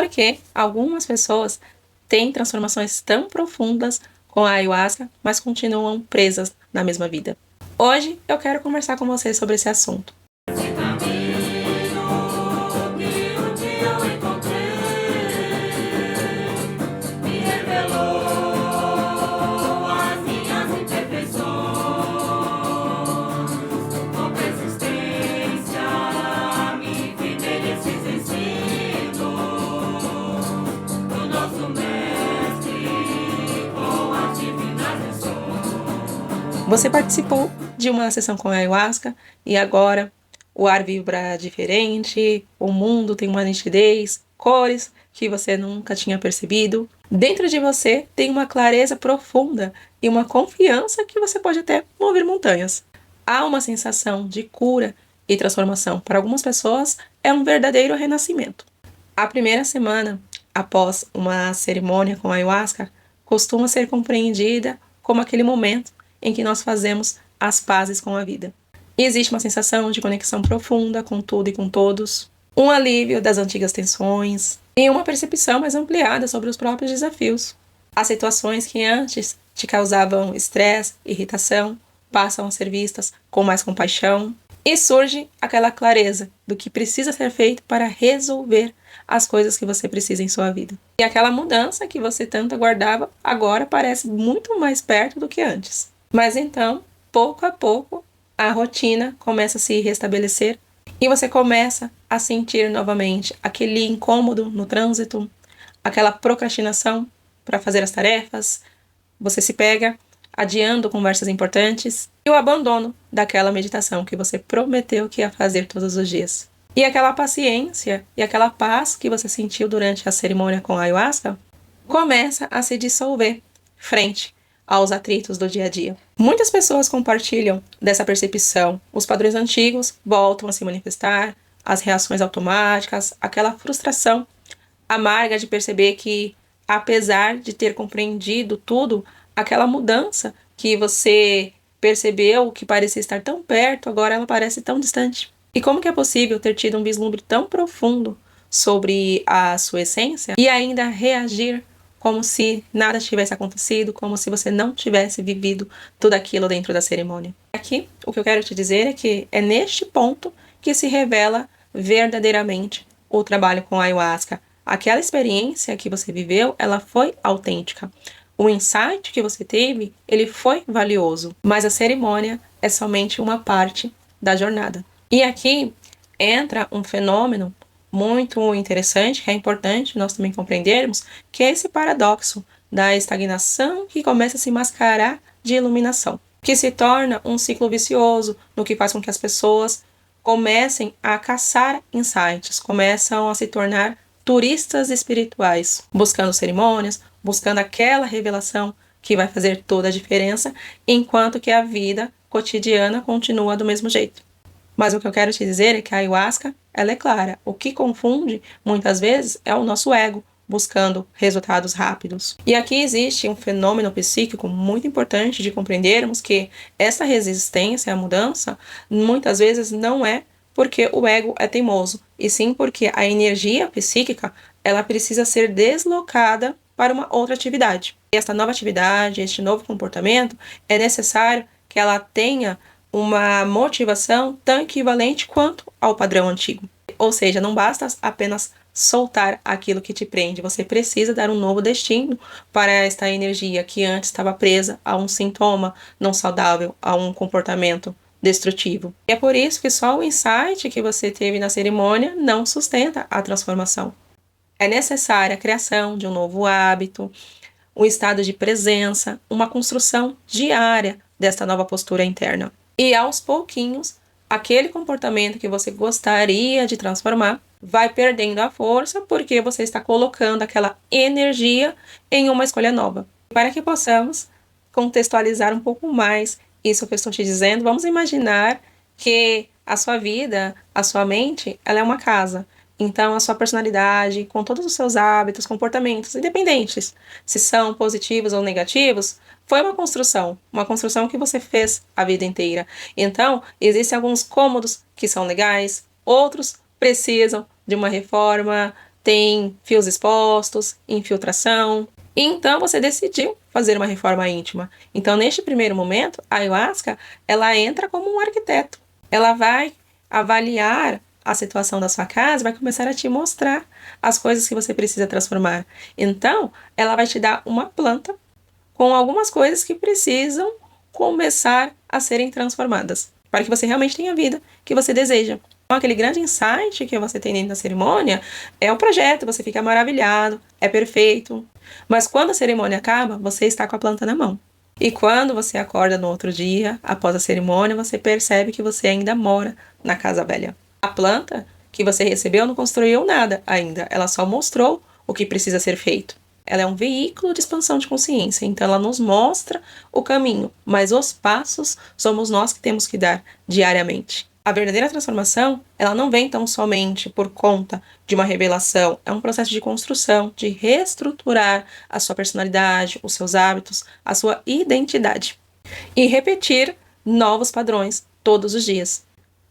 Porque algumas pessoas têm transformações tão profundas com a ayahuasca, mas continuam presas na mesma vida. Hoje eu quero conversar com vocês sobre esse assunto. Você participou de uma sessão com a ayahuasca e agora o ar vibra diferente, o mundo tem uma nitidez, cores que você nunca tinha percebido. Dentro de você tem uma clareza profunda e uma confiança que você pode até mover montanhas. Há uma sensação de cura e transformação. Para algumas pessoas é um verdadeiro renascimento. A primeira semana após uma cerimônia com a ayahuasca costuma ser compreendida como aquele momento em que nós fazemos as pazes com a vida. E existe uma sensação de conexão profunda com tudo e com todos, um alívio das antigas tensões e uma percepção mais ampliada sobre os próprios desafios. As situações que antes te causavam estresse, irritação, passam a ser vistas com mais compaixão e surge aquela clareza do que precisa ser feito para resolver as coisas que você precisa em sua vida. E aquela mudança que você tanto aguardava agora parece muito mais perto do que antes. Mas então, pouco a pouco, a rotina começa a se restabelecer e você começa a sentir novamente aquele incômodo no trânsito, aquela procrastinação para fazer as tarefas, você se pega adiando conversas importantes e o abandono daquela meditação que você prometeu que ia fazer todos os dias. E aquela paciência e aquela paz que você sentiu durante a cerimônia com a ayahuasca começa a se dissolver frente aos atritos do dia a dia. Muitas pessoas compartilham dessa percepção. Os padrões antigos voltam a se manifestar, as reações automáticas, aquela frustração amarga de perceber que, apesar de ter compreendido tudo, aquela mudança que você percebeu que parecia estar tão perto, agora ela parece tão distante. E como que é possível ter tido um vislumbre tão profundo sobre a sua essência e ainda reagir como se nada tivesse acontecido, como se você não tivesse vivido tudo aquilo dentro da cerimônia? Aqui, o que eu quero te dizer é que é neste ponto que se revela verdadeiramente o trabalho com a ayahuasca. Aquela experiência que você viveu, ela foi autêntica. O insight que você teve, ele foi valioso, mas a cerimônia é somente uma parte da jornada. E aqui entra um fenômeno muito interessante, que é importante nós também compreendermos, que é esse paradoxo da estagnação que começa a se mascarar de iluminação, que se torna um ciclo vicioso, no que faz com que as pessoas comecem a caçar insights, começam a se tornar turistas espirituais, buscando cerimônias, buscando aquela revelação que vai fazer toda a diferença, enquanto que a vida cotidiana continua do mesmo jeito. Mas o que eu quero te dizer é que a ayahuasca, ela é clara. O que confunde, muitas vezes, é o nosso ego, buscando resultados rápidos. E aqui existe um fenômeno psíquico muito importante de compreendermos que essa resistência à mudança, muitas vezes, não é porque o ego é teimoso, e sim porque a energia psíquica, ela precisa ser deslocada para uma outra atividade. E esta nova atividade, este novo comportamento, é necessário que ela tenha uma motivação tão equivalente quanto ao padrão antigo. Ou seja, não basta apenas soltar aquilo que te prende, você precisa dar um novo destino para esta energia que antes estava presa a um sintoma não saudável, a um comportamento destrutivo. E é por isso que só o insight que você teve na cerimônia não sustenta a transformação. É necessária a criação de um novo hábito, um estado de presença, uma construção diária desta nova postura interna. E aos pouquinhos, aquele comportamento que você gostaria de transformar vai perdendo a força porque você está colocando aquela energia em uma escolha nova. Para que possamos contextualizar um pouco mais isso que eu estou te dizendo, vamos imaginar que a sua vida, a sua mente, ela é uma casa. Então, a sua personalidade, com todos os seus hábitos, comportamentos, independentes, se são positivos ou negativos, foi uma construção que você fez a vida inteira. Então, existem alguns cômodos que são legais, outros precisam de uma reforma, tem fios expostos, infiltração. Então você decidiu fazer uma reforma íntima. Então, neste primeiro momento, a ayahuasca, ela entra como um arquiteto. Ela vai avaliar a situação da sua casa, vai começar a te mostrar as coisas que você precisa transformar. Então, ela vai te dar uma planta com algumas coisas que precisam começar a serem transformadas, para que você realmente tenha a vida que você deseja. Então, aquele grande insight que você tem dentro da cerimônia é o projeto, você fica maravilhado, é perfeito. Mas quando a cerimônia acaba, você está com a planta na mão. E quando você acorda no outro dia, após a cerimônia, você percebe que você ainda mora na casa velha. A planta que você recebeu não construiu nada ainda, ela só mostrou o que precisa ser feito. Ela é um veículo de expansão de consciência, então ela nos mostra o caminho, mas os passos somos nós que temos que dar diariamente. A verdadeira transformação, ela não vem tão somente por conta de uma revelação, é um processo de construção, de reestruturar a sua personalidade, os seus hábitos, a sua identidade e repetir novos padrões todos os dias.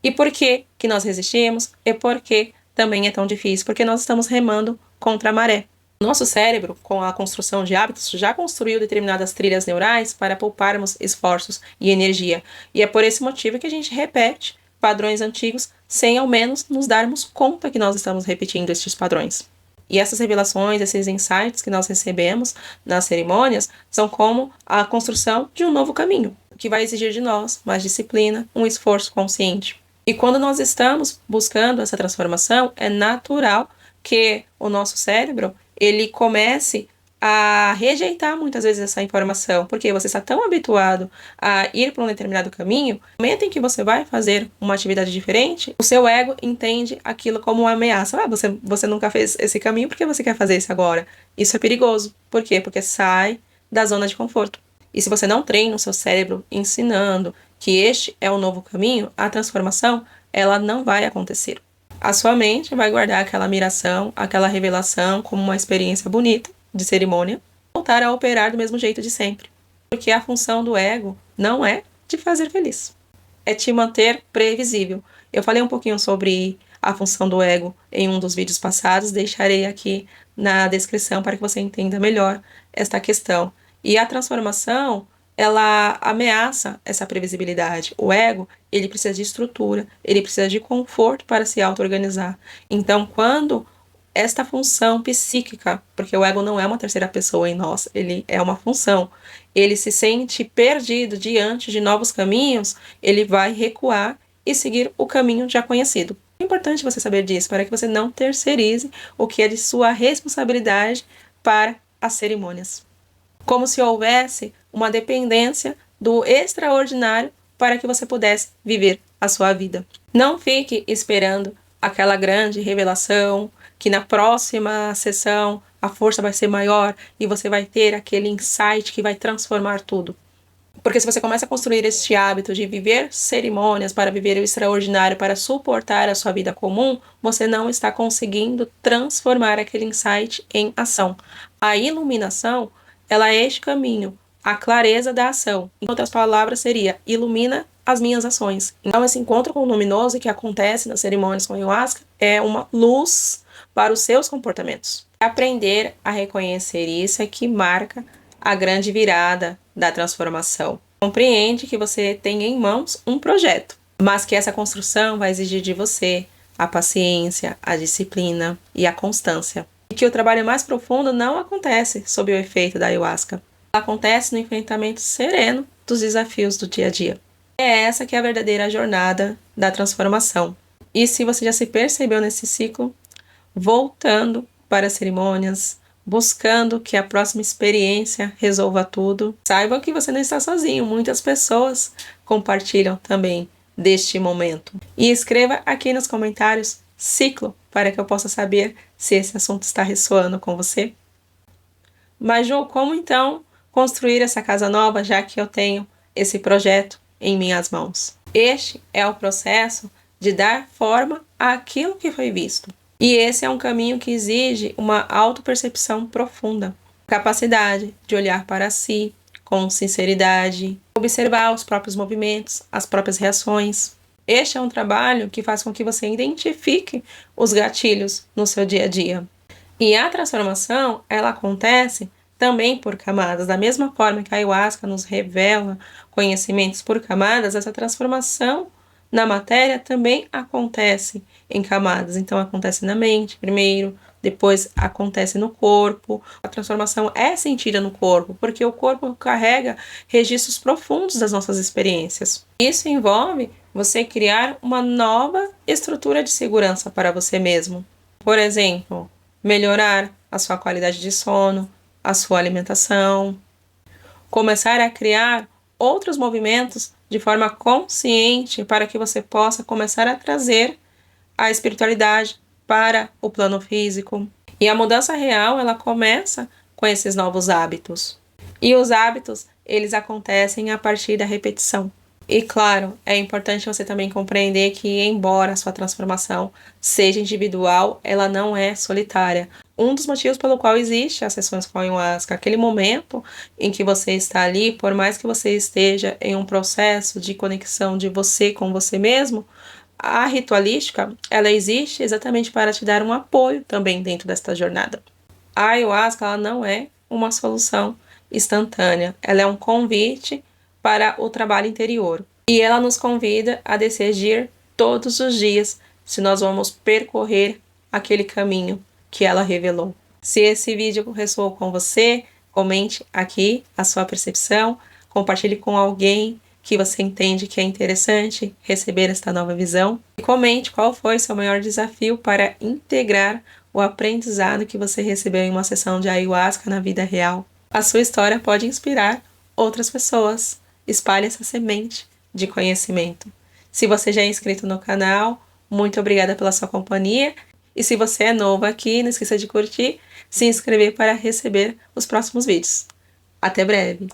E por que que nós resistimos? E por que também é tão difícil? Porque nós estamos remando contra a maré. Nosso cérebro, com a construção de hábitos, já construiu determinadas trilhas neurais para pouparmos esforços e energia. E é por esse motivo que a gente repete padrões antigos sem ao menos nos darmos conta que nós estamos repetindo estes padrões. E essas revelações, esses insights que nós recebemos nas cerimônias são como a construção de um novo caminho, que vai exigir de nós mais disciplina, um esforço consciente. E quando nós estamos buscando essa transformação, é natural que o nosso cérebro ele comece a rejeitar muitas vezes essa informação, porque você está tão habituado a ir para um determinado caminho, no momento em que você vai fazer uma atividade diferente, o seu ego entende aquilo como uma ameaça. Você nunca fez esse caminho, por que você quer fazer isso agora? Isso é perigoso. Por quê? Porque sai da zona de conforto. E se você não treina o seu cérebro ensinando que este é o novo caminho, a transformação, ela não vai acontecer. A sua mente vai guardar aquela admiração, aquela revelação como uma experiência bonita de cerimônia, voltar a operar do mesmo jeito de sempre. Porque a função do ego não é te fazer feliz, é te manter previsível. Eu falei um pouquinho sobre a função do ego em um dos vídeos passados, deixarei aqui na descrição para que você entenda melhor esta questão. E a transformação, ela ameaça essa previsibilidade. O ego, ele precisa de estrutura, ele precisa de conforto para se auto-organizar. Então, quando esta função psíquica, porque o ego não é uma terceira pessoa em nós, ele é uma função, ele se sente perdido diante de novos caminhos, ele vai recuar e seguir o caminho já conhecido. É importante você saber disso, para que você não terceirize o que é de sua responsabilidade para as cerimônias. Como se houvesse uma dependência do extraordinário para que você pudesse viver a sua vida. Não fique esperando aquela grande revelação, que na próxima sessão a força vai ser maior e você vai ter aquele insight que vai transformar tudo. Porque se você começa a construir este hábito de viver cerimônias para viver o extraordinário, para suportar a sua vida comum, você não está conseguindo transformar aquele insight em ação. A iluminação, ela é este caminho, a clareza da ação. Em outras palavras, seria ilumina as minhas ações. Então, esse encontro com o luminoso que acontece nas cerimônias com ayahuasca é uma luz para os seus comportamentos. Aprender a reconhecer isso é que marca a grande virada da transformação. Compreende que você tem em mãos um projeto, mas que essa construção vai exigir de você a paciência, a disciplina e a constância. E que o trabalho mais profundo não acontece sob o efeito da ayahuasca. Acontece no enfrentamento sereno dos desafios do dia a dia. É essa que é a verdadeira jornada da transformação. E se você já se percebeu nesse ciclo, voltando para as cerimônias, buscando que a próxima experiência resolva tudo, saiba que você não está sozinho. Muitas pessoas compartilham também deste momento. E escreva aqui nos comentários ciclo, para que eu possa saber se esse assunto está ressoando com você. Mas, Ju, como então construir essa casa nova, já que eu tenho esse projeto em minhas mãos? Este é o processo de dar forma àquilo que foi visto. E esse é um caminho que exige uma autopercepção profunda, capacidade de olhar para si com sinceridade, observar os próprios movimentos, as próprias reações. Este é um trabalho que faz com que você identifique os gatilhos no seu dia a dia. E a transformação, ela acontece também por camadas. Da mesma forma que a ayahuasca nos revela conhecimentos por camadas, essa transformação na matéria também acontece em camadas. Então, acontece na mente primeiro, depois acontece no corpo. A transformação é sentida no corpo, porque o corpo carrega registros profundos das nossas experiências. Isso envolve você criar uma nova estrutura de segurança para você mesmo. Por exemplo, melhorar a sua qualidade de sono, a sua alimentação, começar a criar outros movimentos de forma consciente para que você possa começar a trazer a espiritualidade para o plano físico. E a mudança real, ela começa com esses novos hábitos. E os hábitos, eles acontecem a partir da repetição. E claro, é importante você também compreender que, embora a sua transformação seja individual, ela não é solitária. Um dos motivos pelo qual existe as sessões com a ayahuasca, aquele momento em que você está ali, por mais que você esteja em um processo de conexão de você com você mesmo, a ritualística, ela existe exatamente para te dar um apoio também dentro desta jornada. A ayahuasca, ela não é uma solução instantânea, ela é um convite para o trabalho interior. E ela nos convida a decidir todos os dias se nós vamos percorrer aquele caminho que ela revelou. Se esse vídeo ressoou com você, comente aqui a sua percepção, compartilhe com alguém que você entende que é interessante receber esta nova visão. E comente qual foi seu maior desafio para integrar o aprendizado que você recebeu em uma sessão de ayahuasca na vida real. A sua história pode inspirar outras pessoas. Espalhe essa semente de conhecimento. Se você já é inscrito no canal, muito obrigada pela sua companhia. E se você é novo aqui, não esqueça de curtir, se inscrever para receber os próximos vídeos. Até breve!